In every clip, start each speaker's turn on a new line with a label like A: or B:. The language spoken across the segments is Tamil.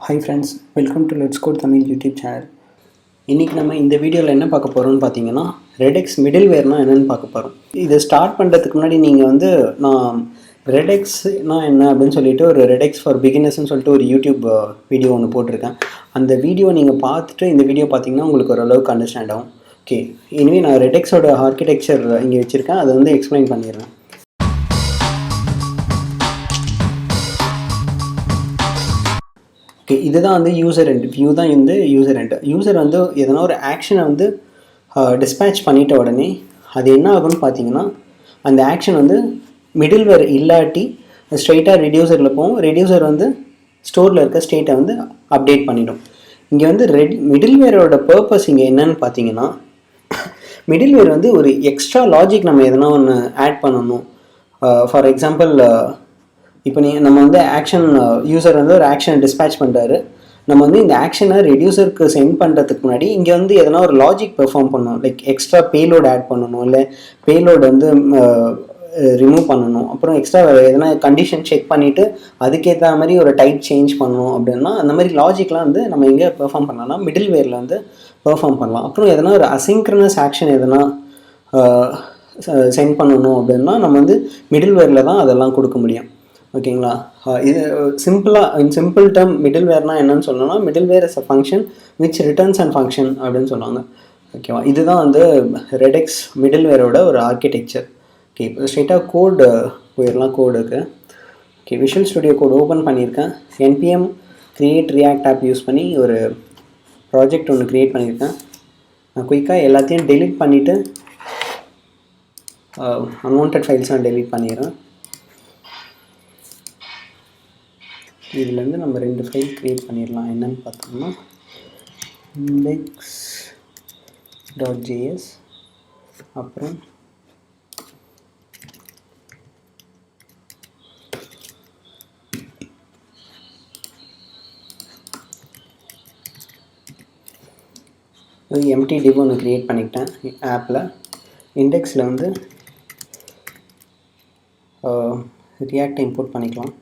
A: Hi friends, welcome to let's code Tamil YouTube channel. இன்றைக்கி நம்ம இந்த வீடியோவில் என்ன பார்க்க போகிறோம்னு பார்த்தீங்கன்னா, ரெடெக்ஸ் மிடில்வேர்னால் என்னென்னு பார்க்க போகிறோம். இதை ஸ்டார்ட் பண்ணுறதுக்கு முன்னாடி நீங்கள் நான் ரெடெக்ஸ்னால் என்ன அப்படின்னு சொல்லிட்டு ஒரு ரெடெக்ஸ் ஃபார் பிகினர்ஸ்னு சொல்லிட்டு ஒரு யூடியூப் வீடியோ ஒன்று போட்டிருக்கேன். அந்த வீடியோ நீங்கள் பார்த்துட்டு இந்த வீடியோ பார்த்தீங்கன்னா உங்களுக்கு ஓரளவுக்கு அண்டர்ஸ்டாண்ட் ஆகும். ஓகே, இனிமேல் நான் ரெடெக்ஸோட ஆர்கிடெக்சர் இங்கே வச்சுருக்கேன், அதை எக்ஸ்பிளைன் பண்ணிடுறேன். ஓகே, இதுதான் யூசர் எண்ட் வியூ தான் யூசர் எண்ட். யூசர் எதனா ஒரு ஆக்ஷனை டிஸ்பேட்ச் பண்ணிட்ட உடனே அது என்ன ஆகும்னு பார்த்தீங்கன்னா, அந்த ஆக்ஷன் மிடில்வேர் இல்லாட்டி ஸ்ட்ரெயிட்டாக ரெடியூசரில் போகும். ரெடியூசர் ஸ்டோரில் இருக்க ஸ்டேட்டை அப்டேட் பண்ணிடும். இங்கே மிடில்வேரோட பர்பஸ் இங்கே என்னன்னு பார்த்தீங்கன்னா, மிடில்வேர் ஒரு எக்ஸ்ட்ரா லாஜிக் நம்ம எதனா ஒன்று ஆட் பண்ணணும். ஃபார் எக்ஸாம்பிள், இப்போ நம்ம ஆக்ஷன் யூசர் ஒரு ஆக்ஷனை டிஸ்பேட்ச் பண்ணுறாரு. நம்ம இந்த ஆக்ஷனை ரெடியூசருக்கு சென்ட் பண்ணுறதுக்கு முன்னாடி இங்கே எதனா ஒரு லாஜிக் பெர்ஃபார்ம் பண்ணணும். லைக் எக்ஸ்ட்ரா பேலோடு ஆட் பண்ணணும், இல்லை பேலோடு ரிமூவ் பண்ணணும். அப்புறம் எக்ஸ்ட்ரா எதனா கண்டிஷன் செக் பண்ணிவிட்டு அதுக்கேற்ற மாதிரி ஒரு டைப் சேஞ்ச் பண்ணணும். அப்படின்னா அந்த மாதிரி லாஜிக்லாம் நம்ம எங்கே பெர்ஃபார்ம் பண்ணலாம்னா மிடில்வேரில் பெர்ஃபார்ம் பண்ணலாம். அப்புறம் எதனா ஒரு அசிங்க்ரனஸ் ஆக்ஷன் எதனா சென்ட் பண்ணணும் அப்படின்னா நம்ம மிடில்வேரில் தான் அதெல்லாம் கொடுக்க முடியும். ஓகேங்களா? இது சிம்பிள் டேர்ம் மிடில்வேர்னால் என்னன்னு சொல்லணும்னா, middleware is a function which returns and function அப்படின்னு சொல்லுவாங்க. ஓகேவா? இதுதான் ரெடெக்ஸ் மிடில்வேரோட ஒரு ஆர்கிடெக்சர். ஓகே, இப்போ ஸ்ட்ரெயிட்டாக கோடு போயிடலாம். கோடுக்கு okay, visual studio code open பண்ணியிருக்கேன். npm create react app use பண்ணி ஒரு ப்ராஜெக்ட் ஒன்று க்ரியேட் பண்ணியிருக்கேன். நான் குயிக்காக எல்லாத்தையும் டெலீட் பண்ணிவிட்டு அன்வான்ட் ஃபைல்ஸ்லாம் டெலீட் பண்ணிடுறேன். இதுலேருந்து நம்ம 2 ஃபைல் க்ரியேட் பண்ணிடலாம். என்னென்னு பார்த்தோம்னா index.js, அப்புறம் எம்டி டிவ் ஒன்று க்ரியேட் பண்ணிக்கிட்டேன் ஆப்பில். இண்டெக்ஸில் ரியாக்ட் இம்போர்ட் பண்ணிக்கலாம்.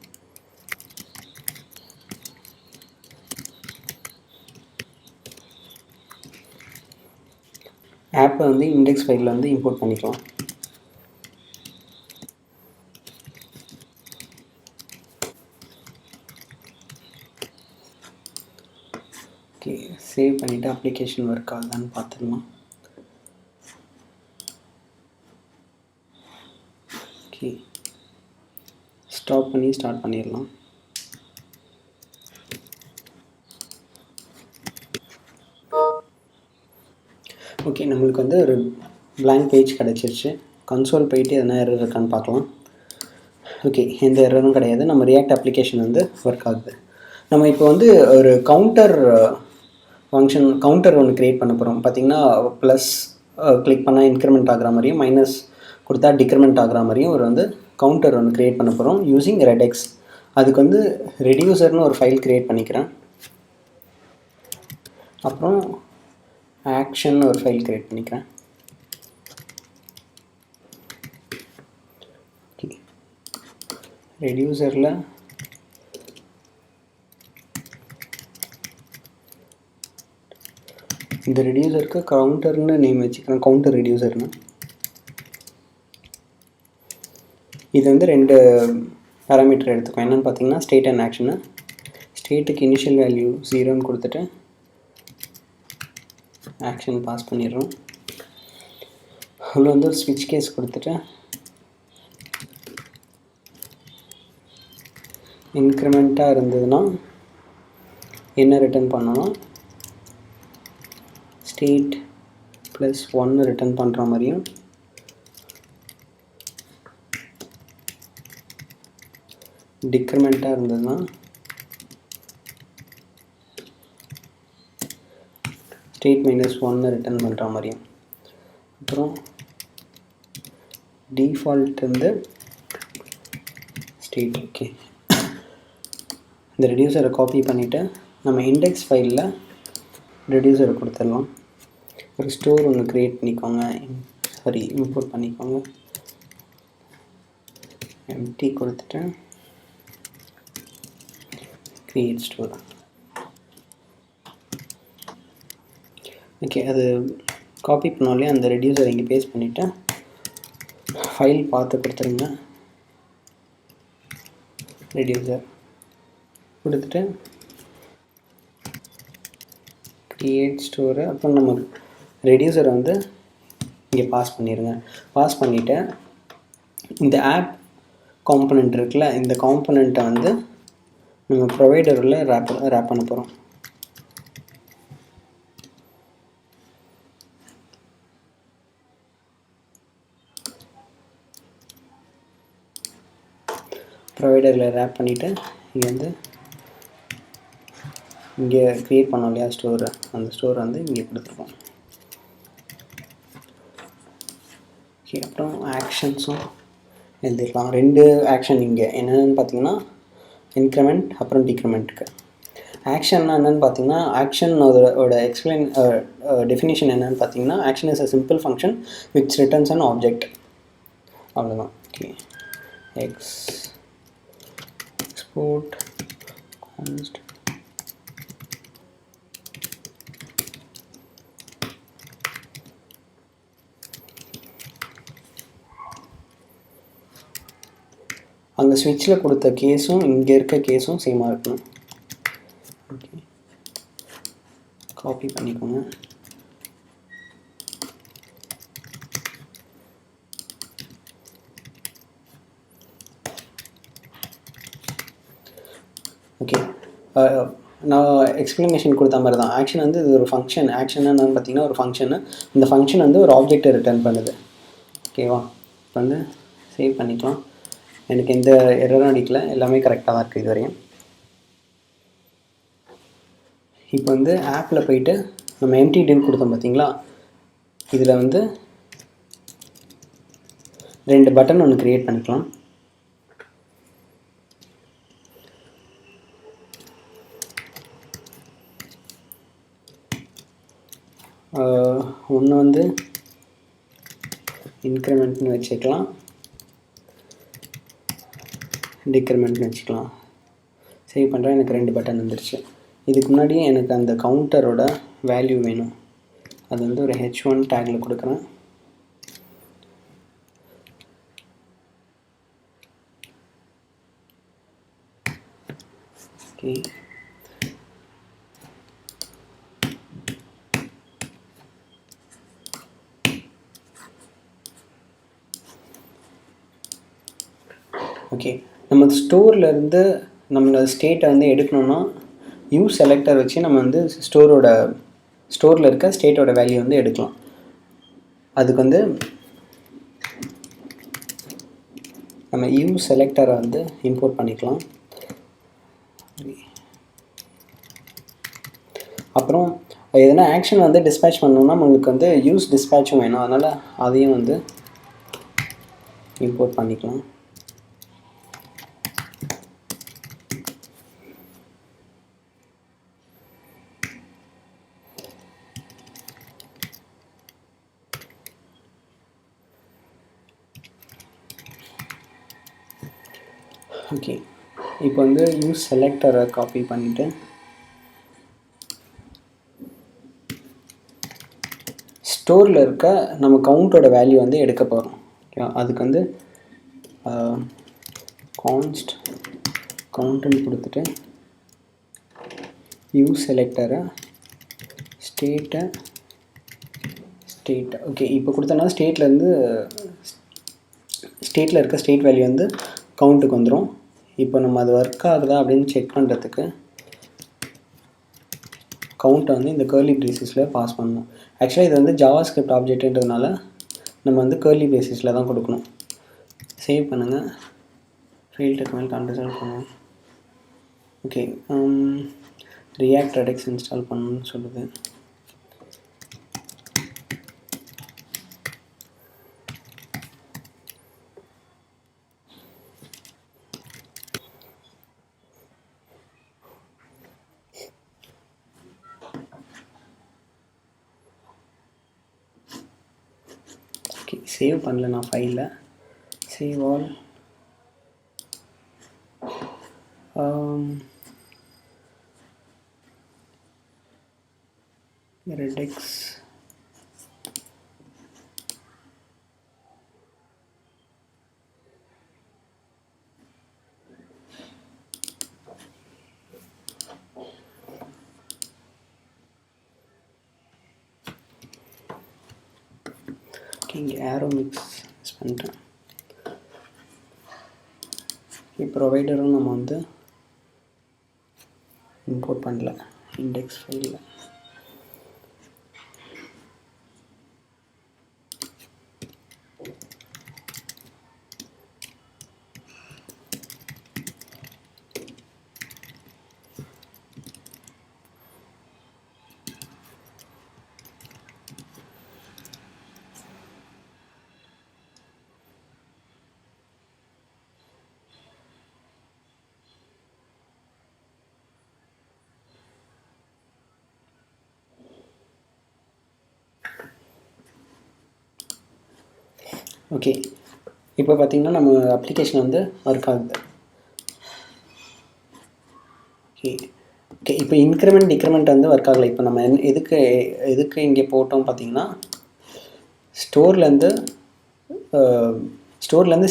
A: ஆப்பை இண்டெக்ஸ் ஃபைலில் இம்போர்ட் பண்ணிக்கலாம். ஓகே, சேவ் பண்ணிவிட்டு அப்ளிகேஷன் ஒர்க் ஆகுதான்னு பார்த்துடலாம். ஓகே, ஸ்டாப் பண்ணி ஸ்டார்ட் பண்ணிடலாம். ஓகே, நம்மளுக்கு ஒரு blank பேஜ் கிடச்சிருச்சு. கன்சோல் போயிட்டு எதனா எரர் இருக்கான்னு பார்க்கலாம். ஓகே, எந்த எரரும் கிடையாது. நம்ம ரியாக்ட் அப்ளிகேஷன் ஒர்க் ஆகுது. நம்ம இப்போ ஒரு கவுண்டர் ஒன்று க்ரியேட் பண்ண போகிறோம். பார்த்திங்கன்னா ப்ளஸ் கிளிக் பண்ணால் இன்க்ரிமெண்ட் ஆகிற மாதிரியும், மைனஸ் கொடுத்தா டிக்ரிமெண்ட் ஆகிற மாதிரியும் ஒரு கவுண்டர் ஒன்று க்ரியேட் பண்ண போகிறோம் யூஸிங் ரெடெக்ஸ். அதுக்கு ரெடியூசர்னு ஒரு ஃபைல் க்ரியேட் பண்ணிக்கிறேன். அப்புறம் ஆக்ஷன் ஒரு ஃபைல் க்ரியேட் பண்ணிக்கிறேன். ஓகே, ரெடியூசரில் இந்த ரெடியூசருக்கு கவுண்டர்னு நேம் வச்சுக்கிறேன். கவுண்டர் ரெடியூசர்னு. இது 2 பேராமீட்டர் எடுத்துக்கோம். என்னென்னு பார்த்தீங்கன்னா ஸ்டேட் அண்ட் ஆக்ஷனு. ஸ்டேட்டுக்கு இனிஷியல் வேல்யூ 0ன்னு கொடுத்துட்டு ஆக்ஷன் பாஸ் பண்ணிடுறோம். அதில் ஒரு ஸ்விட்ச் கேஸ் கொடுத்துட்டு இன்க்ரிமெண்ட்டாக இருந்ததுன்னா என்ன ரிட்டர்ன் பண்ணணும், ஸ்டேட் +1 ரிட்டர்ன் பண்ணுற மாதிரியும், டிக்ரிமெண்ட்டாக இருந்ததுன்னா ஸ்டேட் -1 ரிட்டர்ன் பண்ணுற மாதிரியும். அப்புறம் டிஃபால்ட் ஸ்டேட். ஓகே, இந்த ரெடியூசரை காப்பி பண்ணிவிட்டு நம்ம இண்டெக்ஸ் ஃபைலில் ரெடியூசரை கொடுத்துடலாம். ஒரு ஸ்டோர் ஒன்று க்ரியேட் பண்ணிக்கோங்க. இம்போர்ட் பண்ணிக்கோங்க. எம்டி கொடுத்துட்டு க்ரியேட் ஸ்டோர். ஓகே, அது காப்பி பண்ணாலே அந்த ரெடியூசர் இங்கே பேஸ்ட் பண்ணிவிட்டு ஃபைல் பார்த்து கொடுத்துருங்க. ரெடியூசர் கொடுத்துட்டு கிரியேட் ஸ்டோரு, அப்புறம் நம்ம ரெடியூசரை வந்து இங்கே பாஸ் பண்ணிடுங்க. பாஸ் பண்ணிவிட்டு இந்த ஆப் காம்பனண்ட் இருக்குல்ல, இந்த காம்பனண்ட்டை வந்து நம்ம ப்ரொவைடரில் ரேப் பண்ண போகிறோம். ப்ரொவைடரில் ரேப் பண்ணிவிட்டு இங்கே வந்து இங்கே க்ரியேட் பண்ணோம் இல்லையா ஸ்டோரு, அந்த ஸ்டோர் வந்து இங்கே கொடுத்துருக்கோம். ஓகே, அப்புறம் ஆக்ஷன்ஸும் எழுதிக்கலாம். 2 ஆக்ஷன் இங்கே என்னென்னு பார்த்தீங்கன்னா இன்க்ரிமெண்ட் அப்புறம் டிக்ரிமெண்ட்டுக்கு. ஆக்ஷன்னா என்னென்னு பார்த்தீங்கன்னா, ஆக்ஷன் அதோட டெஃபினிஷன் என்னென்னு பார்த்தீங்கன்னா, action is a simple function which returns an object. அவ்வளோதான். ஓகே, export const அங்கே ஸ்விட்சில் கொடுத்த கேஸும் இங்கே இருக்க கேஸும் சேமாக இருக்கணும். ஓகே, காப்பி பண்ணிக்கோங்க. ஓகே, நான் எக்ஸ்ப்ளனேஷன் கொடுத்த மாதிரி தான். ஆக்ஷன் வந்து இது ஒரு ஃபங்க்ஷன். ஆக்ஷன் என்னன்னு பார்த்தீங்கன்னா ஒரு ஃபங்க்ஷனு. இந்த ஃபங்க்ஷன் வந்து ஒரு ஆப்ஜெக்டை ரிட்டர்ன் பண்ணுது. ஓகேவா? இப்போ வந்து சேவ் பண்ணிக்கலாம். எனக்கு எந்த எரரும் அடிக்கல, எல்லாமே கரெக்டாக தான் இருக்குது இது வரையும். இப்போ வந்து ஆப்பில் போயிட்டு நம்ம எம்டி div கொடுத்தோம் பார்த்தீங்களா, இதில் வந்து 2 பட்டன் ஒன்று க்ரியேட் பண்ணிக்கலாம். ஒன்று வந்து இன்க்ரிமெண்ட்னு வச்சுக்கலாம், டிக்ரிமெண்ட்னு வச்சுக்கலாம். சேவ் பண்ணுறேன். எனக்கு 2 பட்டன் வந்துருச்சு. இதுக்கு முன்னாடி எனக்கு அந்த கவுண்டரோட வேல்யூ வேணும். அது வந்து ஒரு h1 டேக்கில் கொடுக்குறேன். ஓகே, ஓகே, நம்ம ஸ்டோர்லேருந்து நம்மளோட ஸ்டேட்டை வந்து எடுக்கணுன்னா யூஸ் செலக்டர் வச்சு நம்ம வந்து ஸ்டோரில் இருக்க ஸ்டேட்டோட வேல்யூ வந்து எடுக்கலாம். அதுக்கு வந்து நம்ம யூஸ் செலக்டரை வந்து இம்போர்ட் பண்ணிக்கலாம். அப்புறம் எதனா ஆக்ஷன் வந்து டிஸ்பேட்ச் பண்ணணும்னா நம்மளுக்கு வந்து யூஸ் டிஸ்பேட்சும் வேணும். அதனால் அதையும் வந்து இம்போர்ட் பண்ணிக்கலாம். ஓகே, இப்போ வந்து யூஸ் செலக்டரை காப்பி பண்ணிவிட்டு ஸ்டோரில் இருக்க நம்ம கவுண்டோட வேல்யூ வந்து எடுக்க போகிறோம். ஓகே, அதுக்கு வந்து கான்ஸ்ட் கவுண்ட்டுன்னு கொடுத்துட்டு யூஸ் செலக்டரை ஸ்டேட். ஓகே, இப்போ கொடுத்தோன்னா ஸ்டேட்டில் இருக்க ஸ்டேட் வேல்யூ வந்து கவுண்ட்டுக்கு வந்துடும். இப்போ நம்ம அது ஒர்க் ஆகுதா அப்படின்னு செக் பண்ணுறதுக்கு கவுண்ட்டை வந்து இந்த கர்லி பிரேசஸில் பாஸ் பண்ணணும். ஆக்சுவலாக இது வந்து ஜாவாஸ்கிரிப்ட் ஆப்ஜெக்ட்ன்றதுனால நம்ம வந்து கர்லி பிரேசஸில் தான் கொடுக்கணும். சேவ் பண்ணுங்கள். ஃபெயில் டெக்மெண்ட் அன்ரிசால்வ் பண்ணுவோம். ஓகே, ரியாக்ட் ரெடெக்ஸ் இன்ஸ்டால் பண்ணணும்னு சொல்லுது. ஓகே, சேவ் பண்ணல நான் ஃபைலில். Save all. redx இங்கே arrow mix பண்ணிட்டேன். ப்ரொவைடரும் நம்ம வந்து இம்போர்ட் பண்ணல இண்டெக்ஸ் ஃபைலில். ஓகே, இப்போ பார்த்திங்கன்னா நம்ம அப்ளிகேஷன் வந்து ஒர்க் ஆகுது. ஓகே ஓகே இப்போ இன்க்ரிமெண்ட் டிக்ரிமெண்ட் வந்து ஒர்க் ஆகலை. இப்போ நம்ம எதுக்கு இங்கே போட்டோம் பார்த்திங்கன்னா, ஸ்டோர்லேருந்து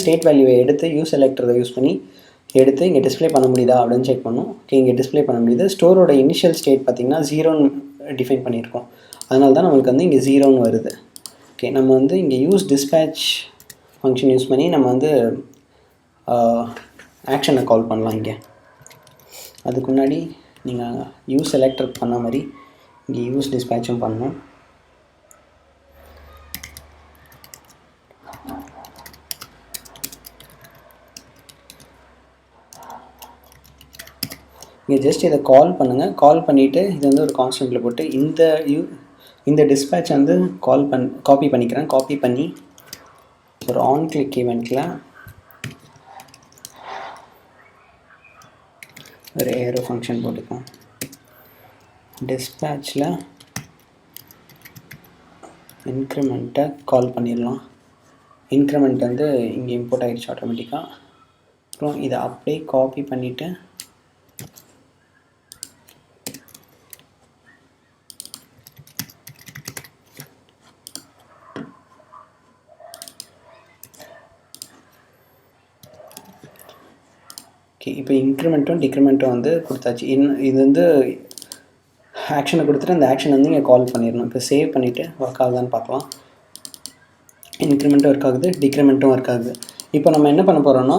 A: ஸ்டேட் வேல்யூவை எடுத்து யூஸ் செலக்டரை யூஸ் பண்ணி எடுத்து இங்கே டிஸ்பிளே பண்ண முடியுதா அப்படின்னு செக் பண்ணோம். ஓகே, இங்கே டிஸ்பிளே பண்ண முடியுது. ஸ்டோரோட இனிஷியல் ஸ்டேட் பார்த்திங்கன்னா 0ன்னு டிஃபைன் பண்ணியிருக்கோம். அதனால தான் நம்மளுக்கு வந்து இங்கே 0ன்னு வருது. ஓகே, நம்ம வந்து இங்கே யூஸ் டிஸ்பேட்ச் ஃபங்க்ஷன் யூஸ் பண்ணி நம்ம வந்து ஆக்ஷனை கால் பண்ணலாம். இங்கே அதுக்கு முன்னாடி நீங்கள் யூஸ் செலக்டர் பண்ண மாதிரி இங்கே யூஸ் டிஸ்பேட்சும் பண்ணணும். இங்கே ஜஸ்ட் இதை கால் பண்ணுங்கள். கால் பண்ணிவிட்டு இது வந்து ஒரு கான்ஸ்டன்ட்டில் போட்டு இந்த டிஸ்பேட்ச் வந்து காப்பி பண்ணிக்கிறேன். காப்பி பண்ணி ஒரு ஆன் கிளிக் ஈவெண்ட்டில் ஒரு ஏரோ ஃபங்க்ஷன் போட்டுக்கோம். டிஸ்பேட்சில் இன்க்ரிமெண்ட்டை கால் பண்ணிடலாம். இன்க்ரிமெண்ட் வந்து இங்கே இம்போர்ட் ஆகிடுச்சு ஆட்டோமேட்டிக்காக. அப்புறம் இதை அப்படியே காப்பி பண்ணிவிட்டு இப்போ இன்க்ரிமெண்ட்டும் டிக்ரிமெண்ட்டும் வந்து கொடுத்தாச்சு. இது வந்து ஆக்ஷனை கொடுத்துட்டு அந்த ஆக்ஷன் வந்து இங்கே கால் பண்ணிடணும். இப்போ சேவ் பண்ணிவிட்டு ஒர்க் ஆகுதான்னு பார்க்கலாம். இன்க்ரிமெண்ட்டும் ஒர்க் ஆகுது, டிக்ரிமெண்ட்டும் ஒர்க் ஆகுது. இப்போ நம்ம என்ன பண்ண போகிறோன்னா,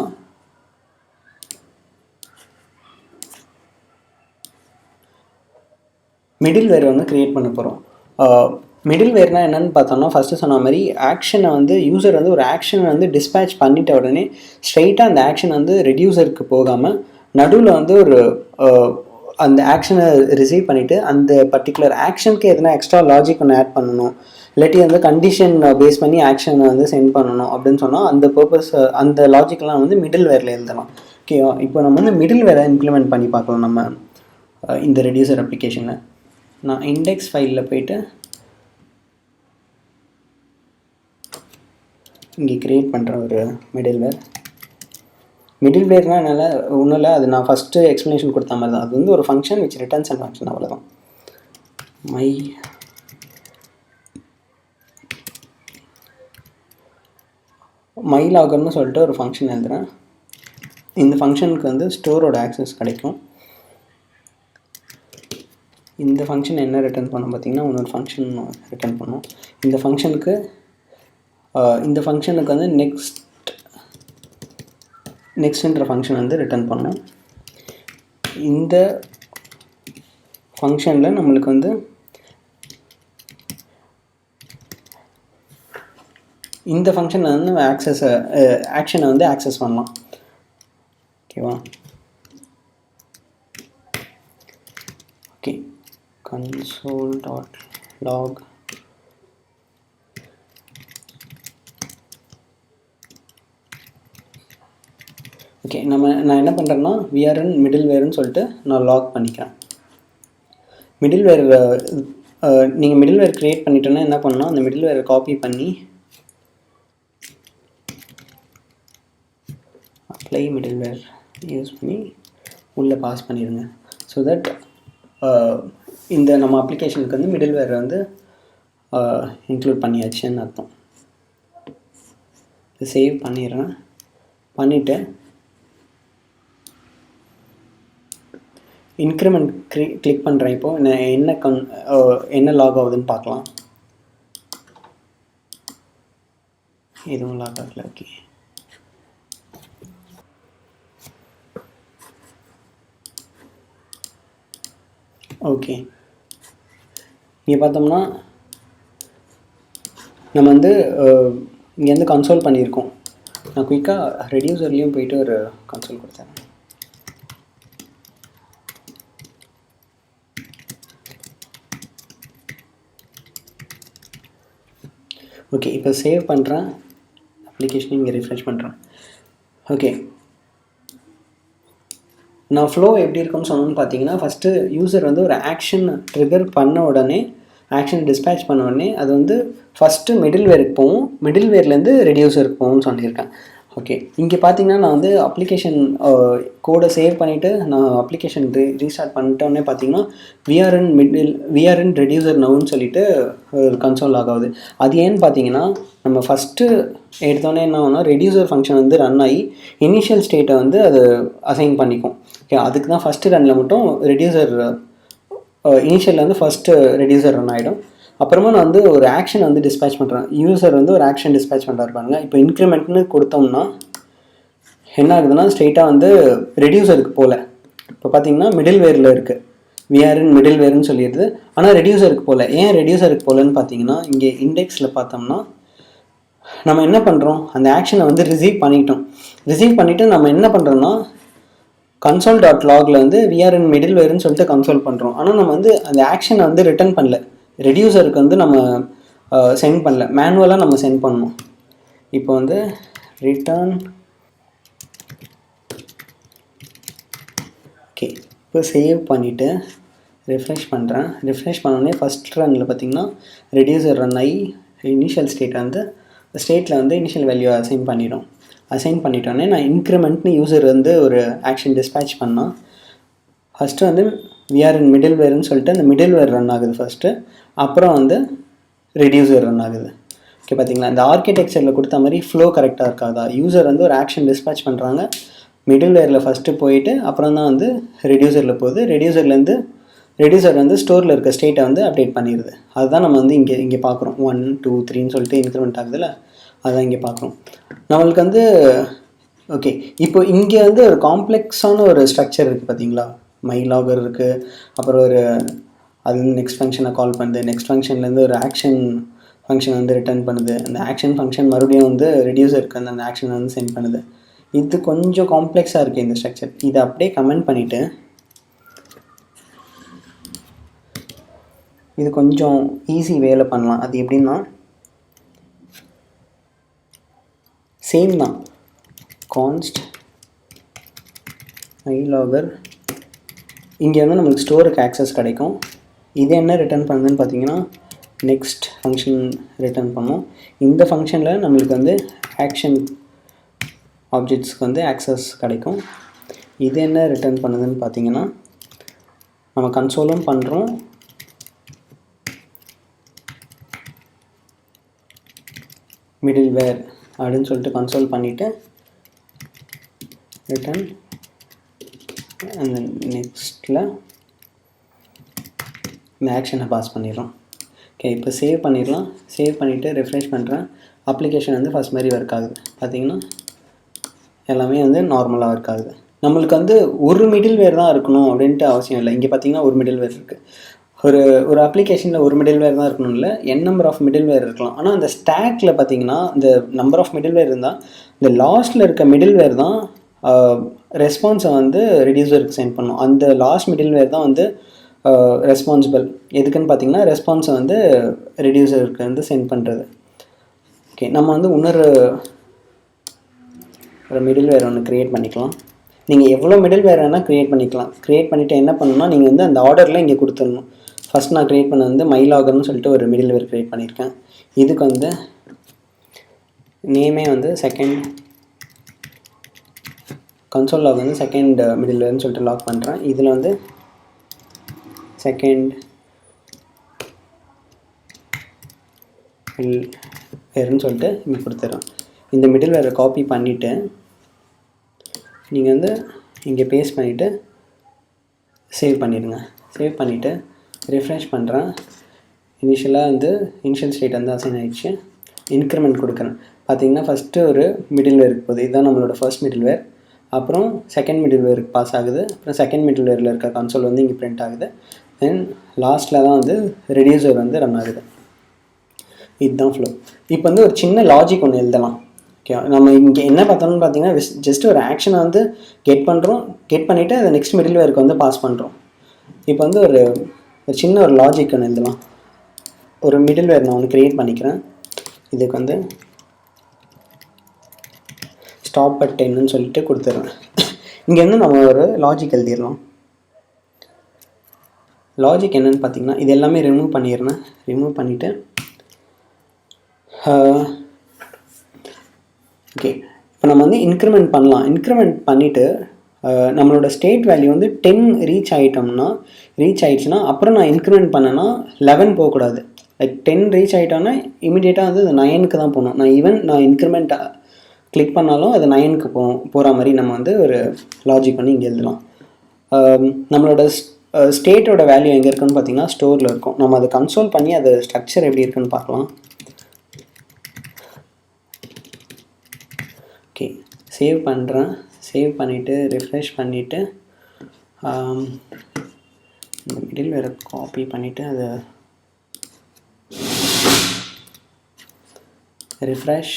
A: மிடில் வேர் வந்து க்ரியேட் பண்ண போகிறோம். மிடில் வேர்னால் என்னென்னு பார்த்தோம்னா, ஃபஸ்ட்டு சொன்ன மாதிரி ஆக்ஷனை வந்து யூசர் வந்து ஒரு ஆக்ஷனை வந்து டிஸ்பேட்ச் பண்ணிட்ட உடனே ஸ்ட்ரைட்டாக அந்த ஆக்ஷன் வந்து ரெடியூசருக்கு போகாமல் நடுவில் வந்து ஒரு அந்த ஆக்ஷனை ரிசீவ் பண்ணிவிட்டு அந்த பர்டிகுலர் ஆக்ஷனுக்கு எதனா எக்ஸ்ட்ரா லாஜிக் ஒன்று ஆட் பண்ணணும், இல்லாட்டி வந்து கண்டிஷன் பேஸ் பண்ணி ஆக்ஷனை வந்து சென்ட் பண்ணணும் அப்படின்னு சொன்னால் அந்த பர்பஸ் அந்த லாஜிக்லாம் வந்து மிடில் வேரில் எழுதலாம். ஓகேவா? இப்போ நம்ம வந்து மிடில் வேரை இம்ப்ளிமெண்ட் பண்ணி பார்க்கலாம் நம்ம இந்த ரெடியூசர் அப்ளிகேஷனை. நான் இண்டெக்ஸ் ஃபைலில் போய்ட்டு இங்கே க்ரியேட் பண்ணுற ஒரு மிடில் வேர்னால் என்னால் ஒன்றும் இல்லை, அது நான் ஃபஸ்ட்டு எக்ஸ்ப்ளனேஷன் கொடுத்த மாதிரி தான். அது வந்து ஒரு function which returns and function, அவ்வளோதான். மை லாகர்னு சொல்லிட்டு ஒரு ஃபங்க்ஷன் எழுதுகிறேன். இந்த ஃபங்க்ஷனுக்கு வந்து ஸ்டோரோட ஆக்சஸ் கிடைக்கும். இந்த ஃபங்க்ஷன் என்ன ரிட்டர்ன் பண்ணோம் பார்த்திங்கன்னா, இன்னொரு ஃபங்க்ஷன் ரிட்டர்ன் பண்ணோம். இந்த ஃபங்க்ஷனுக்கு வந்து நெக்ஸ்ட்ன்ற ஃபங்க்ஷன் வந்து ரிட்டர்ன் பண்ணோம். இந்த ஃபங்க்ஷனில் நம்மளுக்கு வந்து இந்த ஃபங்க்ஷனில் வந்து ஆக்ஷனை வந்து ஆக்சஸ் பண்ணலாம். ஓகேவா? ஓகே, console.log ஓகே, நான் என்ன பண்ணுறேன்னா விஆர்என் மிடில் வேர்னு சொல்லிட்டு நான் லாக் பண்ணிக்கிறேன். மிடில் வேர் நீங்கள் மிடில் வேர் க்ரியேட் பண்ணிட்டோன்னா என்ன பண்ணால் அந்த மிடில் வேரை காப்பி பண்ணி அப்ளை மிடில் வேர் யூஸ் பண்ணி உள்ளே பாஸ் பண்ணிடுங்க. ஸோ தட் இந்த நம்ம அப்ளிகேஷனுக்கு வந்து மிடில்வேர் வந்து இன்க்ளூட் பண்ணியாச்சுன்னு அர்த்தம். சேவ் பண்ணிடுறேன். பண்ணிவிட்டு இன்க்ரிமெண்ட் கிளிக் பண்ணுறேன். இப்போது என்ன லாக் ஆகுதுன்னு பார்க்கலாம். எதுவும் லாக் ஆகல. Okay, okay. இங்கே பார்த்தோம்னா நம்ம வந்து இங்கேருந்து கன்சோல் பண்ணியிருக்கோம். நான் குயிக்காக ரெடியூசர்லேயும் போயிட்டு ஒரு கன்சோல் கொடுத்தேன். ஓகே, இப்போ சேவ் பண்ணுறேன். அப்ளிகேஷன் இங்கே ரிஃப்ரெஷ் பண்ணுறேன். ஓகே, நான் ஃப்ளோ எப்படி இருக்குன்னு சொன்னோன்னு பார்த்தீங்கன்னா, ஃபஸ்ட்டு யூசர் வந்து ஒரு ஆக்ஷன் ட்ரிகர் பண்ண உடனே, ஆக்ஷன் டிஸ்பேச் பண்ண உடனே அது வந்து ஃபஸ்ட்டு மிடில்வேருக்கு போகும், மிடில்வேர்லேருந்து ரெடியூசருக்கு போகும்னு சொல்லியிருக்கேன். ஓகே, இங்கே பார்த்தீங்கன்னா நான் வந்து அப்ளிகேஷன் கோடை சேவ் பண்ணிவிட்டு நான் அப்ளிகேஷன் ரீஸ்டார்ட் பண்ணிட்டோன்னே பார்த்தீங்கன்னா விஆர்என் ரெடியூசர் நவுன்னு சொல்லிட்டு ஒரு கன்சோல் ஆகாது. அது ஏன்னு பார்த்தீங்கன்னா, நம்ம ஃபஸ்ட்டு எடுத்தோடனே என்ன ஆகும்னா ரெடியூசர் ஃபங்க்ஷன் வந்து ரன் ஆகி இனிஷியல் ஸ்டேட்டை வந்து அது அசைன் பண்ணிக்கும். ஓகே, அதுக்கு தான் ஃபஸ்ட்டு ரனில் மட்டும் ரெடியூசர் இனிஷியலில் வந்து ஃபஸ்ட்டு ரெடியூசர் ரன் ஆகிடும். அப்புறமா நான் வந்து ஒரு ஆக்ஷன் வந்து டிஸ்பேச் பண்ணுறேன். யூசர் வந்து ஒரு ஆக்ஷன் டிஸ்பேச் பண்ணுறாரு பாருங்க. இப்போ இன்க்ரிமெண்ட்னு கொடுத்தோம்னா என்ன ஆகுதுன்னா ஸ்ட்ரெயிட்டாக வந்து ரெடியூசருக்கு போகல. இப்போ பார்த்தீங்கன்னா மிடில்வேரில் இருக்குது, விஆர்என் மிடில்வேர்னு சொல்லிடுது. ஆனால் ரெடியூசருக்கு போகல. ஏன் ரெடியூசருக்கு போகலன்னு பார்த்தீங்கன்னா, இங்கே இண்டெக்ஸில் பார்த்தோம்னா நம்ம என்ன பண்ணுறோம், அந்த ஆக்ஷனை வந்து ரிசீவ் பண்ணிட்டோம். ரிசீவ் பண்ணிவிட்டு நம்ம என்ன பண்ணுறோன்னா console.logல வந்து விஆர்என் மிடில்வேர்னு சொல்லிட்டு கன்சோல் பண்ணுறோம். ஆனால் நம்ம வந்து அந்த ஆக்ஷனை வந்து ரிட்டர்ன் பண்ணல, ரெடியூசருக்கு வந்து நம்ம சென்ட் பண்ணல, மேனுவலாக நம்ம சென்ட் பண்ணணும். இப்போ வந்து ரிட்டர்ன். ஓகே, இப்போ சேவ் பண்ணிவிட்டு ரிஃப்ரெஷ் பண்ணுறேன். ரிஃப்ரெஷ் பண்ணோடனே ஃபஸ்ட் ரனில் பார்த்திங்கன்னா ரெடியூசர் ரன் ஆகி இனிஷியல் ஸ்டேட்டை வந்து ஸ்டேட்டில் வந்து இனிஷியல் வேல்யூ அசைன் பண்ணிட்டோன்னே நான் இன்க்ரிமெண்ட்னு யூசர் வந்து ஒரு ஆக்ஷன் டிஸ்பேச் பண்ணால் ஃபஸ்ட்டு வந்து விஆர்என் மிடில்வேர்னு சொல்லிட்டு அந்த மிடில்வேர் ரன் ஆகுது ஃபஸ்ட்டு, அப்புறம் வந்து ரெடியூசர் ரன் ஆகுது. ஓகே, பார்த்தீங்களா இந்த ஆர்கிடெக்சரில் கொடுத்த மாதிரி ஃப்ளோ கரெக்டாக இருக்காதா? யூசர் வந்து ஒரு ஆக்ஷன் டிஸ்பேச் பண்ணுறாங்க, மிடில்வேரில் ஃபஸ்ட்டு போயிட்டு அப்புறம் தான் வந்து ரெடியூசரில் போகுது. ரெடியூசர் வந்து ஸ்டோரில் இருக்க ஸ்டேட்டை வந்து அப்டேட் பண்ணிடுது. அதுதான் நம்ம வந்து இங்கே பார்க்குறோம். 1 2 3ன்னு சொல்லிட்டு இன்க்ரிமெண்ட் ஆகுதுல்ல, அதுதான் இங்கே பார்க்குறோம். நம்மளுக்கு வந்து ஓகே, இப்போ இங்கே வந்து ஒரு காம்ப்ளெக்ஸான ஒரு ஸ்ட்ரக்சர் இருக்குது பார்த்தீங்களா? மைலாகர் இருக்குது, அப்புறம் ஒரு அது நெக்ஸ்ட் ஃபங்க்ஷனை கால் பண்ணுது, நெக்ஸ்ட் ஃபங்க்ஷன்லேருந்து ஒரு ஆக்ஷன் ஃபங்க்ஷன் வந்து ரிட்டர்ன் பண்ணுது, அந்த ஆக்ஷன் ஃபங்க்ஷன் மறுபடியும் வந்து ரெடியூசருக்கு அந்த ஆக்ஷனை வந்து சென்ட் பண்ணுது. இது கொஞ்சம் காம்ப்ளெக்ஸாக இருக்குது இந்த ஸ்ட்ரக்சர். இதை அப்படியே கமெண்ட் பண்ணிவிட்டு இது கொஞ்சம் ஈஸி வேலை பண்ணலாம். அது எப்படின்னா சேம் தான், கான்ஸ்ட் மைலாகர். இங்கே வந்து நமக்கு ஸ்டோருக்கு ஆக்சஸ் கிடைக்கும். இது என்ன ரிட்டர்ன் பண்ணுதுன்னு பார்த்தீங்கன்னா நெக்ஸ்ட் ஃபங்க்ஷன் ரிட்டர்ன் பண்ணும். இந்த ஃபங்க்ஷனில் நம்மளுக்கு வந்து ஆக்ஷன் ஆப்ஜெக்ட்ஸ்க்கு வந்து ஆக்சஸ் கிடைக்கும். இது என்ன ரிட்டர்ன் பண்ணுதுன்னு பார்த்தீங்கன்னா நம்ம கன்சோலும் பண்ணுறோம், மிடில்வேர் அப்படின்னு சொல்லிட்டு கன்சோல் பண்ணிவிட்டு ரிட்டர்ன் அந்த நெக்ஸ்ட்டில் இந்த ஆக்ஷனை பாஸ் பண்ணிடுறோம். ஓகே, இப்போ சேவ் பண்ணிடலாம். சேவ் பண்ணிவிட்டு ரெஃப்ரெஷ் பண்ணுறேன். அப்ளிகேஷன் வந்து ஃபஸ்ட் மாதிரி ஒர்க் ஆகுது. பார்த்திங்கன்னா எல்லாமே வந்து நார்மலாக ஒர்க் ஆகுது. நம்மளுக்கு வந்து ஒரு மிடில்வேர் தான் இருக்கணும் அப்படின்ட்டு அவசியம் இல்லை. இங்கே பார்த்திங்கன்னா ஒரு மிடில்வேர் இருக்குது. ஒரு அப்ளிகேஷனில் ஒரு மிடில்வேர் தான் இருக்கணும் இல்லை, நம்பர் ஆஃப் மிடில்வேர் இருக்கலாம். ஆனால் அந்த ஸ்டாக்கில் பார்த்தீங்கன்னா இந்த நம்பர் ஆஃப் மிடில்வேர் இருந்தால் இந்த லாஸ்ட்டில் இருக்க மிடில்வேர் தான் ரெஸ்பான்ஸை வந்து ரெடியூசருக்கு சென்ட் பண்ணும். அந்த லாஸ்ட் மிடில்வேர் தான் வந்து ரெஸ்பான்சிபிள். எதுக்குன்னு பார்த்தீங்கன்னா ரெஸ்பான்ஸை வந்து ரெடியூசருக்கு வந்து சென்ட் பண்ணுறது. ஓகே, நம்ம வந்து ஒரு மிடில்வேர் ஒன்று க்ரியேட் பண்ணிக்கலாம். நீங்கள் எவ்வளோ மிடில்வேர் வேணால் க்ரியேட் பண்ணிக்கலாம். க்ரியேட் பண்ணிவிட்டு என்ன பண்ணணும்னா நீங்கள் வந்து அந்த ஆர்டரில் இங்கே கொடுத்துடணும். ஃபஸ்ட் நான் க்ரியேட் பண்ண வந்து மைலாகர்னு சொல்லிட்டு ஒரு மிடில்வேர் க்ரியேட் பண்ணியிருக்கேன். இதுக்கு வந்து நேமே வந்து செகண்ட் கன்சோல் லாக் வந்து செகண்ட் மிடில்வேர்னு சொல்லிட்டு லாக் பண்ணுறேன். இதில் வந்து செகண்ட் வேறுன்னு சொல்லிட்டு இங்கே கொடுத்துட்றோம். இந்த மிடில் வேரை காப்பி பண்ணிவிட்டு நீங்கள் வந்து இங்கே பேஸ்ட் பண்ணிவிட்டு சேவ் பண்ணிடுங்க. சேவ் பண்ணிவிட்டு ரிஃப்ரெஷ் பண்ணுறேன். இனிஷியலாக வந்து இனிஷியல் ஸ்டேட் வந்து அசைன் ஆகிடுச்சு. இன்க்ரிமெண்ட் கொடுக்குறேன். பார்த்தீங்கன்னா ஃபஸ்ட்டு ஒரு மிடில் வேர் போகுது. இதுதான் நம்மளோட ஃபர்ஸ்ட் மிடில் வேர். அப்புறம் செகண்ட் மிடில் வேருக்கு பாஸ் ஆகுது. அப்புறம் செகண்ட் மிடில் வேரில் இருக்க கன்சோல் வந்து இங்கே பிரிண்ட் ஆகுது. தென் லாஸ்ட்டில் தான் வந்து ரெடியூசர் வந்து ரன் ஆகுது. இதுதான் ஃப்ளோ. இப்போ வந்து ஒரு சின்ன லாஜிக் ஒன்று எழுதலாம். ஓகே, நம்ம இங்கே என்ன பார்த்தோம்னு பார்த்தீங்கன்னா ஜஸ்ட் ஒரு ஆக்ஷனை வந்து கெட் பண்ணுறோம். கெட் பண்ணிவிட்டு அதை நெக்ஸ்ட் மிடில் வேருக்கு வந்து பாஸ் பண்ணுறோம். இப்போ வந்து ஒரு சின்ன ஒரு லாஜிக் ஒன்று எழுதலாம். ஒரு மிடில் வேர் நான் ஒன்று க்ரியேட் பண்ணிக்கிறேன். இதுக்கு வந்து ஸ்டாப் அட் 10ன்னு சொல்லிட்டு கொடுத்துட்றேன். இங்கே வந்து நம்ம ஒரு லாஜிக் எழுதிடலாம். லாஜிக் என்னென்னு பார்த்தீங்கன்னா இது எல்லாமே ரிமூவ் பண்ணிடுறேன். ரிமூவ் பண்ணிவிட்டு ஓகே, இப்போ நம்ம வந்து இன்க்ரிமெண்ட் பண்ணலாம். இன்க்ரிமெண்ட் பண்ணிவிட்டு நம்மளோட ஸ்டேட் வேல்யூ வந்து 10 ரீச் ஆகிடுச்சுன்னா அப்புறம் நான் இன்க்ரிமெண்ட் பண்ணேன்னா 11 போகக்கூடாது. லைக் 10 ரீச் ஆகிட்டோன்னா இமீடியட்டாக வந்து அது 9க்கு தான் போகணும். நான் இன்க்ரிமெண்ட் கிளிக் பண்ணாலும் அது 9க்கு போகிற மாதிரி நம்ம வந்து ஒரு லாஜிக் பண்ணி இங்கே எழுதலாம். நம்மளோட ஸ்டேட்டோட வேல்யூ எங்கே இருக்குன்னு பார்த்தீங்கன்னா ஸ்டோரில் இருக்கும். நம்ம அதை கன்சோல் பண்ணி அது ஸ்ட்ரக்சர் எப்படி இருக்குன்னு பார்க்கலாம். ஓகே, சேவ் பண்ணுறேன். சேவ் பண்ணிவிட்டு ரிஃப்ரெஷ் பண்ணிவிட்டு இந்த மிடில் வேறு காப்பி பண்ணிவிட்டு அதை ரிஃப்ரெஷ்.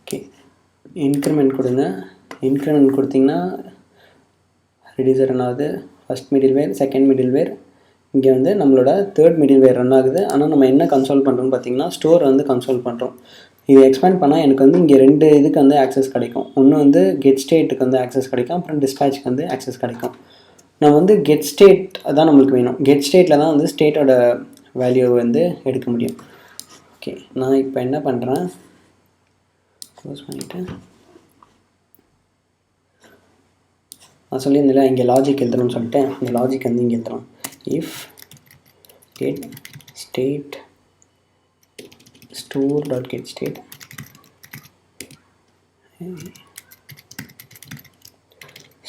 A: ஓகே, இன்க்ரிமெண்ட் கொடுங்க. இன்க்ரிமெண்ட் கொடுத்திங்கன்னா ரெடியூசர் ரன் ஆகுது. ஃபஸ்ட் மிடில் வேர், செகண்ட் மிடில் வேர். இங்கே வந்து நம்மளோட தேர்ட் மிடில் வேர் ரன் ஆகுது. ஆனால் நம்ம என்ன கன்சோல் பண்ணுறோம்னு பார்த்தீங்கன்னா ஸ்டோர் வந்து கன்சோல் பண்ணுறோம். இது எக்ஸ்பேண்ட் பண்ணால் எனக்கு வந்து இங்கே 2 இதுக்கு வந்து ஆக்சஸ் கிடைக்கும். ஒன்று வந்து கெட் ஸ்டேட்டுக்கு வந்து ஆக்சஸ் கிடைக்கும். அப்புறம் டிஸ்பேட்ச்க்கு வந்து ஆக்சஸ் கிடைக்கும். நம்ம வந்து கெட் ஸ்டேட் தான் நம்மளுக்கு வேணும். கெட் ஸ்டேட்டில் தான் வந்து ஸ்டேட்டோட வேல்யூ வந்து எடுக்க முடியும். ஓகே, நான் இப்போ என்ன பண்ணுறேன், க்ளோஸ் பண்ணிவிட்டு நான் சொல்லியிருந்தேன் இங்கே லாஜிக் எழுதுறோம்னு சொல்லிட்டு இந்த லாஜிக் வந்து இங்கே எழுதுறோம். If get state store.getState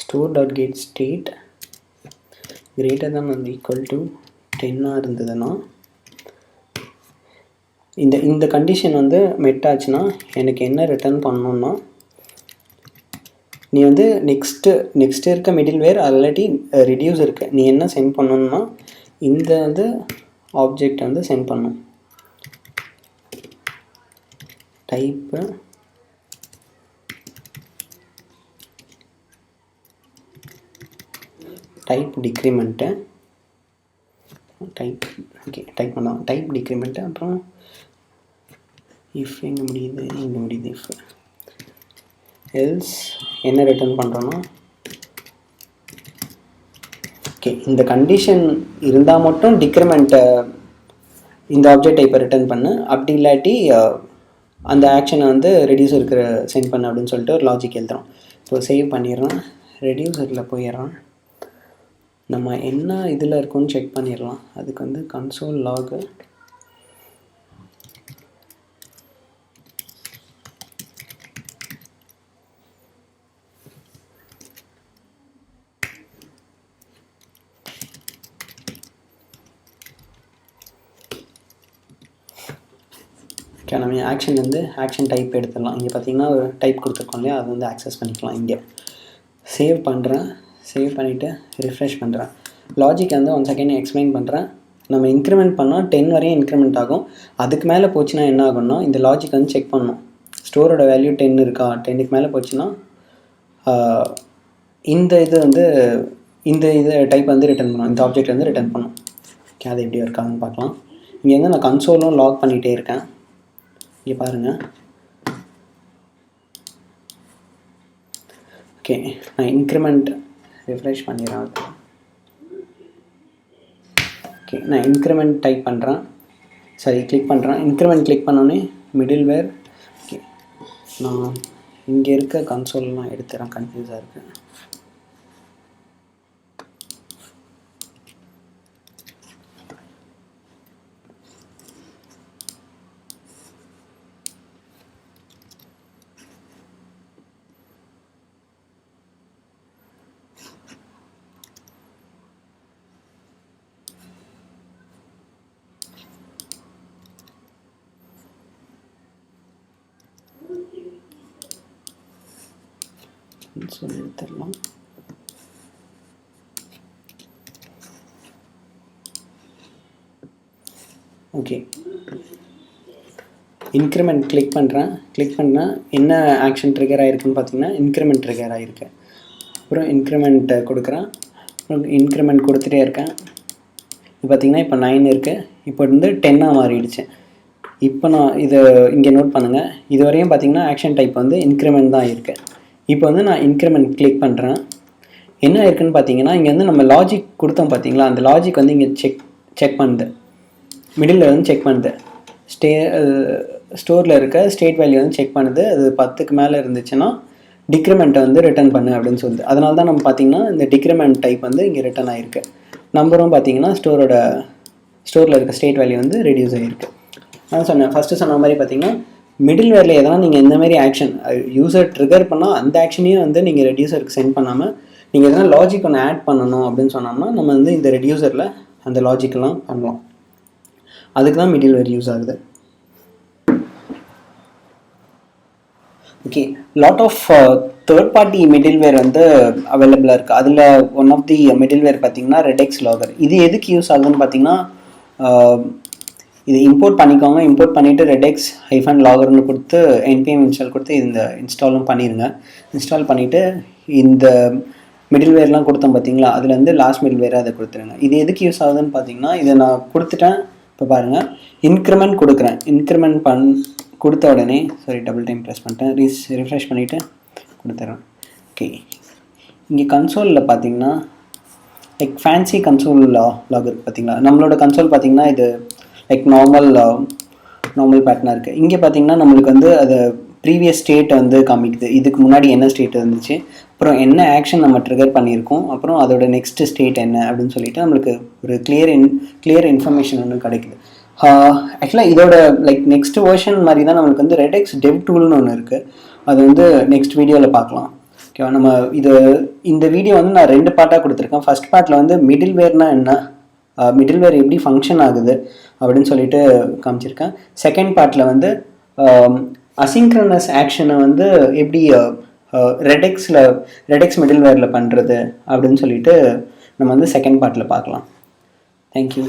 A: store.getState greater than or equal to 10 இருந்ததுன்னா இந்த கண்டிஷன் வந்து மெட் ஆச்சுன்னா எனக்கு என்ன ரிட்டர்ன் பண்ணணும்னா நீ வந்து நெக்ஸ்ட் இருக்க மிடில் வேர் இல்லாட்டி ரெடியூஸ் இருக்கு, நீ என்ன சென்ட் பண்ணணும்னா இந்த வந்து ஆப்ஜெக்ட் வந்து சென்ட் பண்ணணும். டைப் டிக்ரிமெண்ட்டு டைப் பண்ணலாம். டைப் டிக்ரிமெண்ட்டு அப்புறம் இஃப் எங்கே முடியுது, இங்கே முடியுது. இஃப் எல்ஸ் என்ன ரிட்டர்ன் பண்ணுறோன்னா ஓகே, இந்த கண்டிஷன் இருந்தால் மட்டும் டிக்ரிமெண்ட்டை இந்த ஆப்ஜெக்ட் டைப்பை ரிட்டர்ன் பண்ணு, அப்படி இல்லாட்டி அந்த ஆக்ஷனை வந்து ரெடியூசருக்கு சென்ட் பண்ண அப்படின்னு சொல்லிட்டு ஒரு லாஜிக் எழுதுறோம். இப்போ சேவ் பண்ணிடுறோம். ரெடியூசரில் போயிடுறோம். நம்ம என்ன இதில் இருக்குன்னு செக் பண்ணிடலாம். அதுக்கு வந்து கன்சோல் லாகு நம்ம ஆக்ஷன் வந்து ஆக்ஷன் டைப் எடுத்துடலாம். இங்கே பார்த்தீங்கன்னா ஒரு டைப் கொடுத்துருக்கோம் இல்லையா, அது வந்து ஆக்சஸ் பண்ணிக்கலாம். இங்கே சேவ் பண்ணுறேன். சேவ் பண்ணிவிட்டு ரிஃப்ரெஷ் பண்ணுறேன். லாஜிக் வந்து 1 செகண்ட் எக்ஸ்பிளைன் பண்ணுறேன். நம்ம இன்க்ரிமெண்ட் பண்ணால் 10 வரையும் இன்க்ரிமெண்ட் ஆகும். அதுக்கு மேலே போச்சுன்னா என்ன ஆகும்னா இந்த லாஜிக் வந்து செக் பண்ணணும். ஸ்டோரோட வேல்யூ 10 இருக்கா, 10க்கு மேலே போச்சுன்னா இந்த டைப் வந்து ரிட்டர்ன் பண்ணணும், இந்த ஆப்ஜெக்ட் வந்து ரிட்டர்ன் பண்ணணும். ஓகே, அது எப்படி இருக்காதுன்னு பார்க்கலாம். இங்கே வந்து நான் கன்சோலும் லாக் பண்ணிகிட்டே இருக்கேன். இங்கே பாருங்கள். ஓகே, நான் இன்க்ரிமெண்ட் ரிஃப்ரெஷ் பண்ணிடுறேன். ஓகே, நான் இன்க்ரிமெண்ட் டைப் பண்ணுறேன். கிளிக் பண்ணுறேன். இன்க்ரிமெண்ட் கிளிக் பண்ணோன்னே மிடில் வேர். ஓகே, நான் இங்கே இருக்க கன்சோல்லாம் எடுத்துகிறேன், கன்ஃபியூஸாக இருக்குது. சொல்லி எடுத்துடலாம். ஓகே, இன்க்ரிமெண்ட் கிளிக் பண்ணுறேன். கிளிக் பண்ணால் என்ன ஆக்ஷன் ட்ரிகர் ஆகிருக்குன்னு பார்த்தீங்கன்னா இன்க்ரிமெண்ட் ட்ரிகர் ஆகிருக்கு. அப்புறம் இன்க்ரிமெண்ட்டை கொடுக்குறேன். அப்புறம் இன்க்ரிமெண்ட் கொடுத்துட்டே இருக்கேன். இப்போ பார்த்தீங்கன்னா இப்போ 9 இருக்குது. இப்போ வந்து 10 மாறிடுச்சு. இப்போ நான் இதை இங்கே நோட் பண்ணுங்கள். இது வரையும் பார்த்தீங்கன்னா ஆக்ஷன் டைப் வந்து இன்க்ரிமெண்ட் தான் இருக்குது. இப்போ வந்து நான் இன்க்ரிமெண்ட் கிளிக் பண்ணுறேன். என்ன இருக்குதுன்னு பார்த்தீங்கன்னா இங்கே வந்து நம்ம லாஜிக் கொடுத்தோம் பார்த்தீங்களா, அந்த லாஜிக் வந்து இங்கே செக் பண்ணுது. மிடில் வந்து செக் பண்ணுது. ஸ்டோரில் இருக்க ஸ்டேட் வேல்யூ வந்து செக் பண்ணுது. அது 10க்கு மேலே இருந்துச்சுன்னா டிக்ரிமெண்ட்டை வந்து ரிட்டர்ன் பண்ணு அப்படின்னு சொல்லுது. அதனால தான் நம்ம பார்த்திங்கன்னா இந்த டிக்ரிமெண்ட் டைப் வந்து இங்கே ரிட்டர்ன் ஆகிருக்கு. நம்பரும் பார்த்திங்கன்னா ஸ்டோரில் இருக்க ஸ்டேட் வேல்யூ வந்து ரெடியூஸ் ஆகிருக்கு. நான் ஃபஸ்ட்டு சொன்ன மாதிரி பார்த்திங்கன்னா மிடில் வேரில் எதனா நீங்கள் இந்த மாதிரி ஆக்ஷன் யூசர் ட்ரிகர் பண்ணால் அந்த ஆக்ஷனையும் வந்து நீங்கள் ரெடியூசருக்கு சென்ட் பண்ணாமல் நீங்கள் எதனா லாஜிக் ஒன்று ஆட் பண்ணணும் அப்படின்னு சொன்னோம்னா நம்ம வந்து இந்த ரெடியூசரில் அந்த லாஜிக்கெல்லாம் பண்ணலாம். அதுக்கு தான் மிடில் வேர் யூஸ் ஆகுது. Okay, lot of third party middleware வந்து அவைலபிளாக இருக்குது. அதில் ஒன் ஆஃப் தி மிடில்வேர் பார்த்தீங்கன்னா ரெடெக்ஸ் லாகர். இது எதுக்கு யூஸ் ஆகுதுன்னு பார்த்தீங்கன்னா இது இம்போர்ட் பண்ணிக்கோங்க. இம்போர்ட் பண்ணிவிட்டு ரெடெக்ஸ் -லாகர்னு கொடுத்து npm இன்ஸ்டால் கொடுத்து இந்த இன்ஸ்டாலும் பண்ணிடுங்க. இன்ஸ்டால் பண்ணிவிட்டு இந்த மிடில்வேர்லாம் கொடுத்தோம் பார்த்தீங்களா, அதில் வந்து லாஸ்ட் மிடில்வேரை அதை கொடுத்துருங்க. இது எதுக்கு யூஸ் ஆகுதுன்னு பார்த்தீங்கன்னா இதை நான் கொடுத்துட்டேன். இப்போ பாருங்கள், இன்க்ரிமெண்ட் கொடுக்குறேன். இன்க்ரிமெண்ட் கொடுத்த உடனே டபுள் டைம் ப்ரெஸ் பண்ணிட்டேன். ரிஃப்ரெஷ் பண்ணிவிட்டு கொடுத்துட்றேன். ஓகே, இங்கே கன்சோலில் பார்த்தீங்கன்னா லைக் ஃபேன்சி கன்சோல் லாக் இருக்குது பார்த்தீங்களா. நம்மளோட கன்சோல் பார்த்தீங்கன்னா இது லைக் நார்மல் பேட்டர்னாக இருக்குது. இங்கே பார்த்தீங்கன்னா நம்மளுக்கு வந்து அது ப்ரீவியஸ் ஸ்டேட் வந்து காமிக்குது. இதுக்கு முன்னாடி என்ன ஸ்டேட் இருந்துச்சு, அப்புறம் என்ன ஆக்ஷன் நம்ம ட்ரிகர் பண்ணியிருக்கோம், அப்புறம் அதோட நெக்ஸ்ட் ஸ்டேட் என்ன அப்படின்னு சொல்லிட்டு நம்மளுக்கு ஒரு கிளியர் இன்ஃபர்மேஷன் ஒன்று கிடைக்குது. ஆக்சுவலாக இதோட லைக் நெக்ஸ்ட் வேர்ஷன் மாதிரி தான் நம்மளுக்கு வந்து ரெடெக்ஸ் டெவ் டூல்னு ஒன்று இருக்குது. அது வந்து நெக்ஸ்ட் வீடியோவில் பார்க்கலாம். ஓகேவா, நம்ம இந்த வீடியோ வந்து நான் 2 பார்ட்டாக கொடுத்துருக்கேன். ஃபர்ஸ்ட் பார்ட்டில் வந்து மிடில்வேர்னா என்ன, மிடில்வேர் எப்படி ஃபங்க்ஷன் ஆகுது அப்படின்னு சொல்லிட்டு காமிச்சிருக்கேன். செகண்ட் பார்ட்டில் வந்து அசிங்க்ரனஸ் ஆக்ஷனை வந்து எப்படி ரெடெக்ஸ் மிடில்வேரில் பண்ணுறது அப்படின்னு சொல்லிட்டு நம்ம வந்து செகண்ட் பார்ட்டில் பார்க்கலாம். தேங்க்யூ.